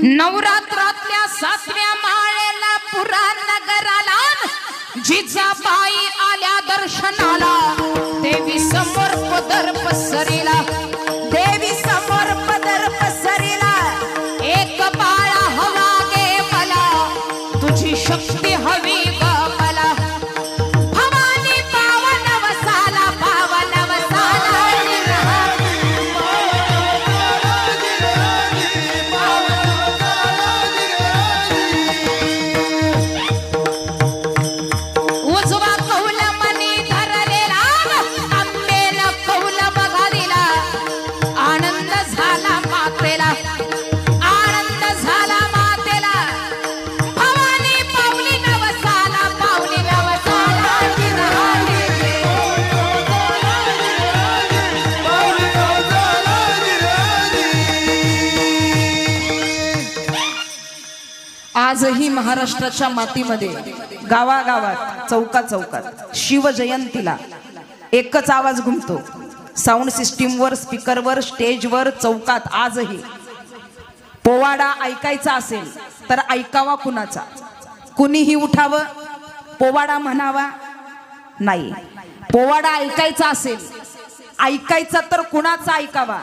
नवरात्रातल्या 7व्या माळेला पुरा नगराला जिजाबाई आल्या दर्शनाला। देवी समोर पदर पसरीला, देवी समोर पदर पसरीला। एक बाळा हवा गे मला, तुझी शक्ती हवी ग मला। भवानी पावन वसाला, पावन वसाला। उजवा कौल मनी धरलेला, आंबेला कौल बघा दिला। आनंद झाला मातेला, आनंद झाला मातेला। भवानी पावली नवसाला, पावली नवसाला। आजही महाराष्ट्राच्या मातीमध्ये गावागावात चौकात शिवजयंतीला एकच आवाज घुमतो। साऊंड सिस्टीमवर, स्पीकरवर, स्टेजवर, चौकात आजही पोवाडा ऐकायचा असेल तर ऐकावा कुणाचा? कुणीही उठावं, पोवाडा म्हणावा नाही। पोवाडा ऐकायचा असेल, ऐकायचा तर कुणाचा ऐकावा?